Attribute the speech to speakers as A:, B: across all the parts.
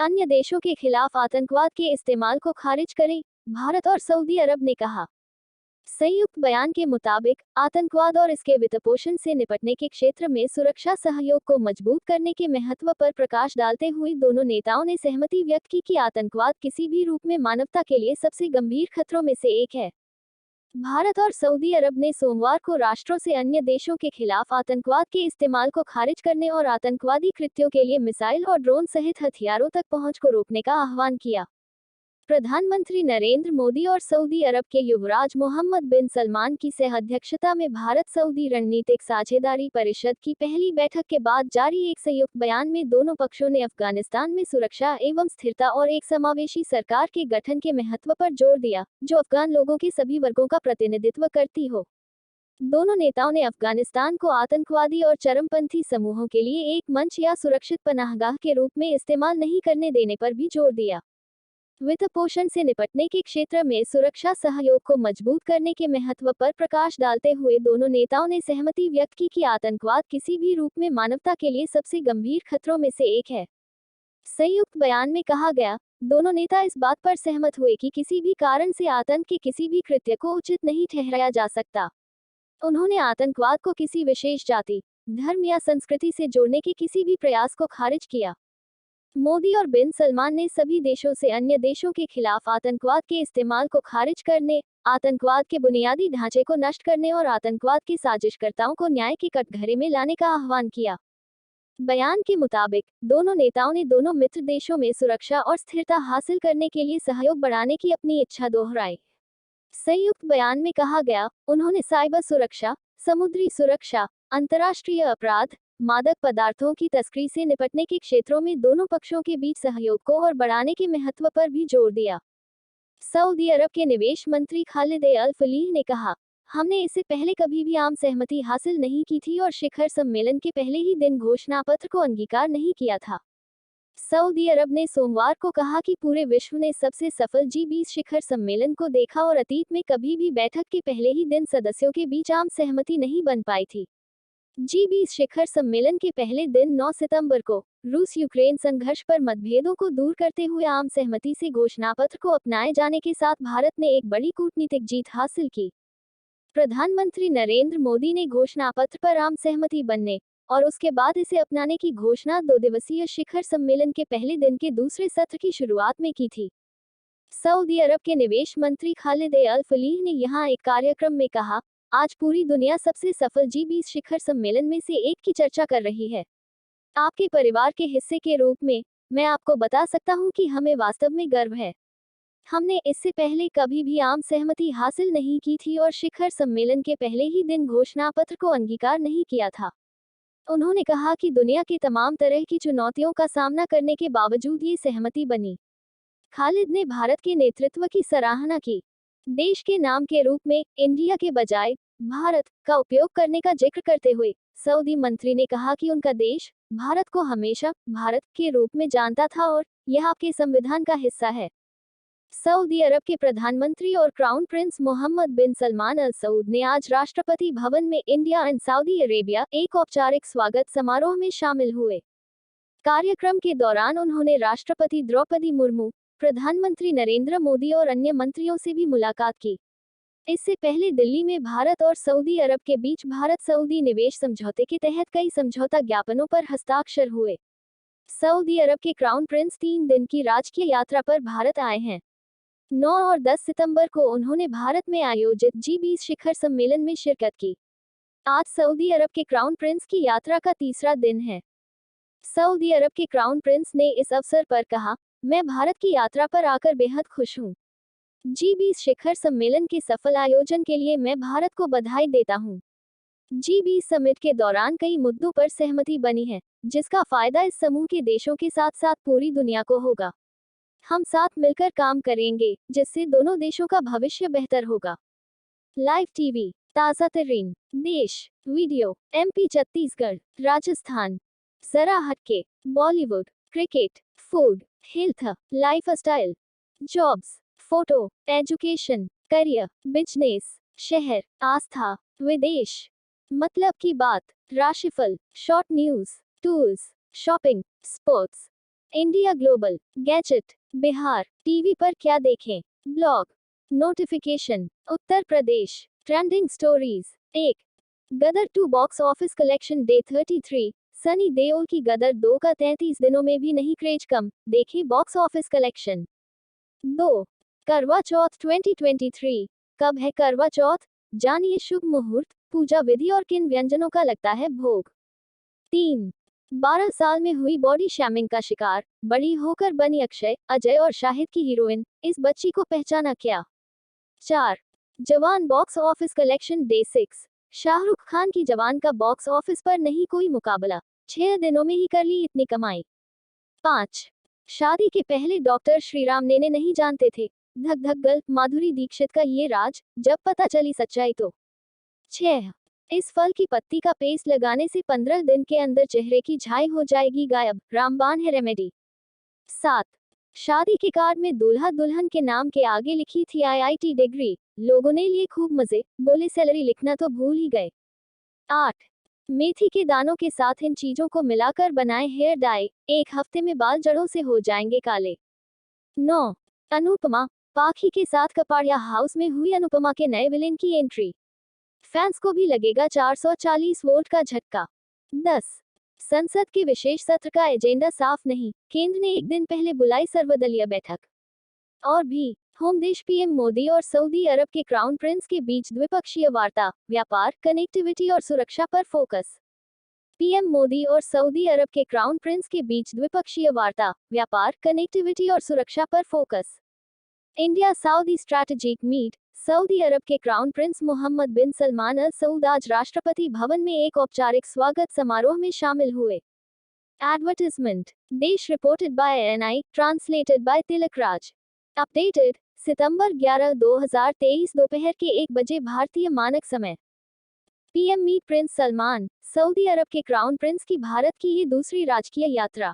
A: अन्य देशों के खिलाफ आतंकवाद के इस्तेमाल को खारिज करें, भारत और सऊदी अरब ने कहा। संयुक्त बयान के मुताबिक आतंकवाद और इसके वित्तपोषण से निपटने के क्षेत्र में सुरक्षा सहयोग को मजबूत करने के महत्व पर प्रकाश डालते हुए दोनों नेताओं ने सहमति व्यक्त की कि आतंकवाद किसी भी रूप में मानवता के लिए सबसे गंभीर खतरों में से एक है। भारत और सऊदी अरब ने सोमवार को राष्ट्रों से अन्य देशों के खिलाफ आतंकवाद के इस्तेमाल को खारिज करने और आतंकवादी कृत्यों के लिए मिसाइल और ड्रोन सहित हथियारों तक पहुंच को रोकने का आह्वान किया। प्रधानमंत्री नरेंद्र मोदी और सऊदी अरब के युवराज मोहम्मद बिन सलमान की सह-अध्यक्षता में भारत सऊदी रणनीतिक साझेदारी परिषद की पहली बैठक के बाद जारी एक संयुक्त बयान में दोनों पक्षों ने अफगानिस्तान में सुरक्षा एवं स्थिरता और एक समावेशी सरकार के गठन के महत्व पर जोर दिया, जो अफगान लोगों के सभी वर्गों का प्रतिनिधित्व करती हो। दोनों नेताओं ने अफगानिस्तान को आतंकवादी और चरमपंथी समूहों के लिए एक मंच या सुरक्षित पनाहगाह के रूप में इस्तेमाल नहीं करने देने पर भी जोर दिया। वित्तपोषण से निपटने के क्षेत्र में सुरक्षा सहयोग को मजबूत करने के महत्व पर प्रकाश डालते हुए दोनों नेताओं ने सहमति व्यक्त की कि आतंकवाद किसी भी रूप में मानवता के लिए सबसे गंभीर खतरों में से एक है। संयुक्त बयान में कहा गया, दोनों नेता इस बात पर सहमत हुए कि किसी भी कारण से आतंक के किसी भी कृत्य को उचित नहीं ठहराया जा सकता। उन्होंने आतंकवाद को किसी विशेष जाति, धर्म या संस्कृति से जोड़ने के किसी भी प्रयास को खारिज किया। मोदी और बिन सलमान ने सभी देशों से अन्य देशों के खिलाफ आतंकवाद के इस्तेमाल को खारिज करने, आतंकवाद के बुनियादी ढांचे को नष्ट करने और आतंकवाद के साजिशकर्ताओं को न्याय के कटघरे में लाने का आह्वान किया। बयान के मुताबिक दोनों नेताओं ने दोनों मित्र देशों में सुरक्षा और स्थिरता हासिल करने के लिए सहयोग बढ़ाने की अपनी इच्छा दोहराई। संयुक्त बयान में कहा गया, उन्होंने साइबर सुरक्षा, समुद्री सुरक्षा, अंतर्राष्ट्रीय अपराध, मादक पदार्थों की तस्करी से निपटने के क्षेत्रों में दोनों पक्षों के बीच सहयोग को और बढ़ाने के महत्व पर भी जोर दिया। सऊदी अरब के निवेश मंत्री खालिद अल फलीह ने कहा, हमने इससे पहले कभी भी आम सहमति हासिल नहीं की थी और शिखर सम्मेलन के पहले ही दिन घोषणा पत्र को अंगीकार नहीं किया था। सऊदी अरब ने सोमवार को कहा कि पूरे विश्व ने सबसे सफल G20 शिखर सम्मेलन को देखा और अतीत में कभी भी बैठक के पहले ही दिन सदस्यों के बीच आम सहमति नहीं बन पाई थी। G20 शिखर सम्मेलन के पहले दिन 9 सितंबर को रूस यूक्रेन संघर्ष पर मतभेदों को दूर करते हुए आम सहमति से घोषणापत्र को अपनाए जाने के साथ भारत ने एक बड़ी कूटनीतिक जीत हासिल की। प्रधानमंत्री नरेंद्र मोदी ने घोषणापत्र पर आम सहमति बनने और उसके बाद इसे अपनाने की घोषणा 2 दिवसीय शिखर सम्मेलन के पहले दिन के दूसरे सत्र की शुरुआत में की थी। सऊदी अरब के निवेश मंत्री खालिद अल फलीह ने यहां एक कार्यक्रम में कहा, आज पूरी दुनिया सबसे सफल G20 शिखर सम्मेलन में से एक की चर्चा कर रही है। आपके परिवार के हिस्से के रूप में मैं आपको बता सकता हूं कि हमें वास्तव में गर्व है। हमने इससे पहले कभी भी आम सहमति हासिल नहीं की थी और शिखर सम्मेलन के पहले ही दिन घोषणापत्र को अंगीकार नहीं किया था। उन्होंने कहा कि दुनिया की तमाम तरह की चुनौतियों का सामना करने के बावजूद ये सहमति बनी। खालिद ने भारत के नेतृत्व की सराहना की। देश के नाम के रूप में इंडिया के बजाय भारत का उपयोग करने का जिक्र करते हुए सऊदी मंत्री ने कहा कि उनका देश भारत को हमेशा भारत के रूप में जानता था और यह आपके संविधान का हिस्सा है। सऊदी अरब के प्रधानमंत्री और crown prince Mohammed bin Salman al Saud ने आज राष्ट्रपति भवन में इंडिया एंड सऊदी अरेबिया एक औपचारिक स्वागत समारोह में शामिल हुए। कार्यक्रम के दौरान उन्होंने राष्ट्रपति द्रौपदी मुर्मू, प्रधानमंत्री नरेंद्र मोदी और अन्य मंत्रियों से भी मुलाकात की। इससे पहले दिल्ली में भारत और सऊदी अरब के बीच भारत सऊदी निवेश समझौते के तहत कई समझौता ज्ञापनों पर हस्ताक्षर हुए। सऊदी अरब के क्राउन प्रिंस 3 दिन की राजकीय यात्रा पर भारत आए हैं। 9 और 10 सितंबर को उन्होंने भारत में आयोजित G20 शिखर सम्मेलन में शिरकत की। आज सऊदी अरब के क्राउन प्रिंस की यात्रा का तीसरा दिन है। सऊदी अरब के क्राउन प्रिंस ने इस अवसर पर कहा, मैं भारत की यात्रा पर आकर बेहद खुश हूँ। G20 शिखर सम्मेलन के सफल आयोजन के लिए मैं भारत को बधाई देता हूँ। G20 समिट के दौरान कई मुद्दों पर सहमति बनी है, जिसका फायदा इस समूह के देशों के साथ साथ पूरी दुनिया को होगा। हम साथ मिलकर काम करेंगे, जिससे दोनों देशों का भविष्य बेहतर होगा। लाइव टीवी, ताज़ा तरीन देश, वीडियो, MP छत्तीसगढ़, राजस्थान, जरा हटके, Bollywood, cricket, food, health, lifestyle, jobs, photo, education, career, business, शहर, आस्था, विदेश, मतलब की बात, राशिफल, short news, tools, shopping, sports, India global, gadget, Bihar, TV पर क्या देखें, blog, notification, Uttar Pradesh, trending stories. 1. गदर 2 box office collection day 33, Sunny Deol की गदर 2 का 33 दिनों में भी नहीं क्रेज कम, देखिए बॉक्स ऑफिस कलेक्शन। 2. करवा चौथ 2023, कब है करवा चौथ, जानिए शुभ मुहूर्त, पूजा विधि और किन व्यंजनों का लगता है भोग। 3. 12 साल में हुई बॉडी शैमिंग का शिकार, बड़ी होकर बनी अक्षय, अजय और शाहिद की हीरोइन, इस बच्ची को पहचाना क्या। 4. जवान box office collection day 6, Shahrukh Khan की जवान का बॉक्स ऑफिस पर नहीं कोई मुकाबला, 6 दिनों में ही कर ली इतनी कमाई। 5. शादी के पहले डॉक्टर श्रीराम ने नहीं जानते थे, धक धक गल्प माधुरी दीक्षित का ये राज, जब पता चली सच्चाई तो। 6. इस फल की पत्ती का पेस्ट लगाने से 15 दिन के अंदर चेहरे की झाई हो जाएगी गायब, रामबाण है रेमेडी। 7. शादी के कार्ड में दूल्हा दुल्हन के नाम के आगे लिखी थी IIT डिग्री, लोगों ने लिए खूब मजे, बोले सैलरी लिखना तो भूल ही गए। 8. मेथी के दानों के साथ इन चीजों को मिलाकर बनाए हेयर डाई, 1 हफ्ते में बाल जड़ों से हो जाएंगे काले। 9. अनुपमा, पाखी के साथ कपाड़िया हाउस में हुई अनुपमा के नए विलेन की एंट्री, फैंस को भी लगेगा 440 वोल्ट का झटका। 10. संसद के विशेष सत्र का एजेंडा साफ नहीं, केंद्र ने एक दिन पहले बुलाई सर्वदलीय बैठक। और भी, होम देश पीएम मोदी और सऊदी अरब के क्राउन प्रिंस के बीच द्विपक्षीय वार्ता, व्यापार, कनेक्टिविटी और सुरक्षा पर फोकस। पीएम मोदी और सऊदी अरब के क्राउन प्रिंस के बीच द्विपक्षीय वार्ता, व्यापार, कनेक्टिविटी और सुरक्षा पर focus. India Saudi strategic meet, Saudi Arab के crown prince Mohammed bin Salman al Saud आज राष्ट्रपति भवन में एक औपचारिक स्वागत समारोह में शामिल हुए। एडवर्टाइजमेंट, देश reported by ANI, translated by Tilak Raj. Updated, सितंबर 11, 2023 दोपहर के 1 बजे भारतीय मानक समय। PM meet prince Salman, Saudi Arab के क्राउन प्रिंस की भारत की ये दूसरी राजकीय यात्रा।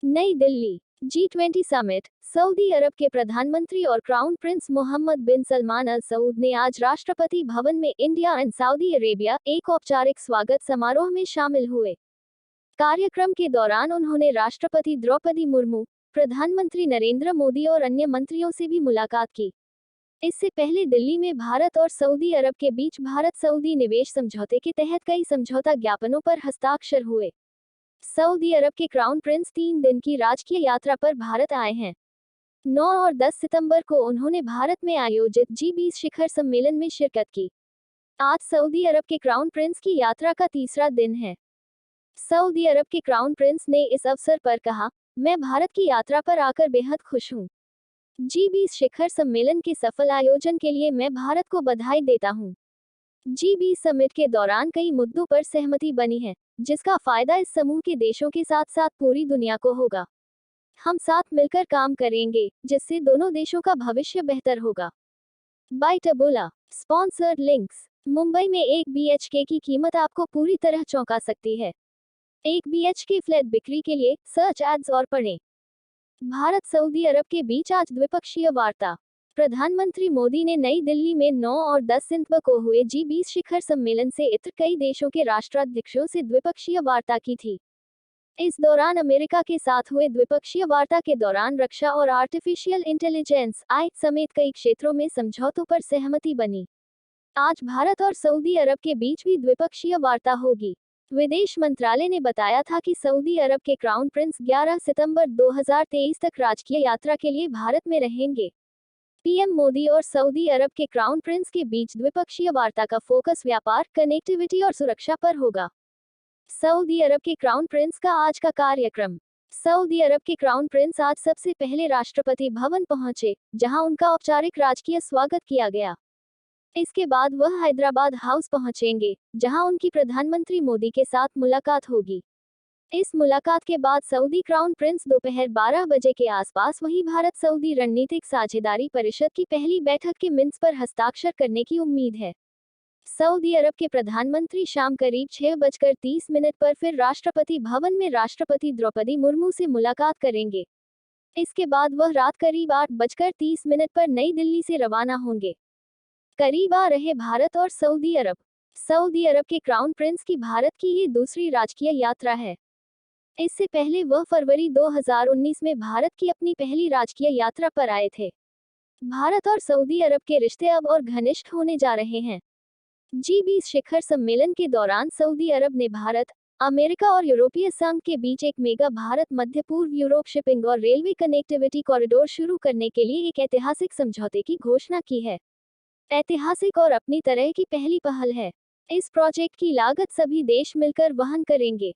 A: नई Delhi, G20 summit, Saudi Arab के प्रधानमंत्री और crown prince Mohammed bin Salman al Saud ने आज राष्ट्रपति भवन में इंडिया एंड सऊदी अरेबिया एक औपचारिक स्वागत समारोह में शामिल हुए। कार्यक्रम के दौरान उन्होंने राष्ट्रपति द्रौपदी मुर्मू, प्रधानमंत्री नरेंद्र मोदी और अन्य मंत्रियों से भी मुलाकात की। इससे पहले दिल्ली में भारत और सऊदी अरब के बीच भारत सऊदी निवेश समझौते के तहत कई समझौता ज्ञापनों पर हस्ताक्षर हुए। सऊदी अरब के क्राउन प्रिंस 3 दिन की राजकीय यात्रा पर भारत आए हैं। 9 और 10 सितंबर को उन्होंने भारत में आयोजित G20 शिखर सम्मेलन में शिरकत की। आज सऊदी अरब के क्राउन प्रिंस की यात्रा का तीसरा दिन है। सऊदी अरब के क्राउन प्रिंस ने इस अवसर पर कहा, मैं भारत की यात्रा पर आकर बेहद खुश हूँ। G20 शिखर सम्मेलन के सफल आयोजन के लिए मैं भारत को बधाई देता हूँ। G20 समिट के दौरान कई मुद्दों पर सहमति बनी है, जिसका फायदा इस समूह के देशों के साथ साथ पूरी दुनिया को होगा। हम साथ मिलकर काम करेंगे, जिससे दोनों देशों का भविष्य बेहतर होगा। By Taboola, sponsored links. Mumbai में एक BHK की कीमत आपको पूरी तरह चौंका सकती है। एक BHK फ्लैट बिक्री के लिए सर्च एड्स और पढ़ें। भारत सऊदी अरब के बीच आज द्विपक्षीय वार्ता। प्रधानमंत्री मोदी ने नई दिल्ली में 9 और 10 सितंबर को हुए G20 शिखर सम्मेलन से इतर कई देशों के राष्ट्राध्यक्षों से द्विपक्षीय वार्ता की थी। इस दौरान अमेरिका के साथ हुए द्विपक्षीय वार्ता के दौरान रक्षा और आर्टिफिशियल इंटेलिजेंस AI समेत कई क्षेत्रों में समझौतों पर सहमति बनी। आज भारत और सऊदी अरब के बीच भी द्विपक्षीय वार्ता होगी। विदेश मंत्रालय ने बताया था कि सऊदी अरब के क्राउन प्रिंस 11 सितंबर 2023 तक राजकीय यात्रा के लिए भारत में रहेंगे। पीएम मोदी और सऊदी अरब के क्राउन प्रिंस के बीच द्विपक्षीय वार्ता का फोकस व्यापार, कनेक्टिविटी और सुरक्षा पर होगा। सऊदी अरब के क्राउन प्रिंस का आज का कार्यक्रम। सऊदी अरब के क्राउन प्रिंस आज सबसे पहले राष्ट्रपति भवन पहुंचे, जहां उनका औपचारिक राजकीय स्वागत किया गया। इसके बाद वह हैदराबाद हाउस पहुंचेंगे, जहां उनकी प्रधानमंत्री मोदी के साथ मुलाकात होगी। इस मुलाकात के बाद सऊदी क्राउन प्रिंस दोपहर 12 बजे के आसपास वहीं भारत सऊदी रणनीतिक साझेदारी परिषद की पहली बैठक के मिनट्स पर हस्ताक्षर करने की उम्मीद है। सऊदी अरब के प्रधानमंत्री शाम करीब 6:30 पर फिर राष्ट्रपति भवन में राष्ट्रपति द्रौपदी मुर्मू से मुलाकात करेंगे। इसके बाद वह रात करीब 8:30 पर नई दिल्ली से रवाना होंगे। करीब आ रहे भारत और सऊदी अरब। सऊदी अरब के क्राउन प्रिंस की भारत की ये दूसरी राजकीय यात्रा है। इससे पहले वह फरवरी 2019 में भारत की अपनी पहली राजकीय यात्रा पर आए थे। भारत और सऊदी अरब के रिश्ते अब और घनिष्ठ होने जा रहे हैं। G20 शिखर सम्मेलन के दौरान सऊदी अरब ने भारत, अमेरिका और यूरोपीय संघ के बीच एक मेगा भारत मध्य पूर्व यूरोप शिपिंग और रेलवे कनेक्टिविटी कॉरिडोर शुरू करने के लिए एक ऐतिहासिक समझौते की घोषणा की है। ऐतिहासिक और अपनी तरह की पहली पहल है। इस प्रोजेक्ट की लागत सभी देश मिलकर वहन करेंगे।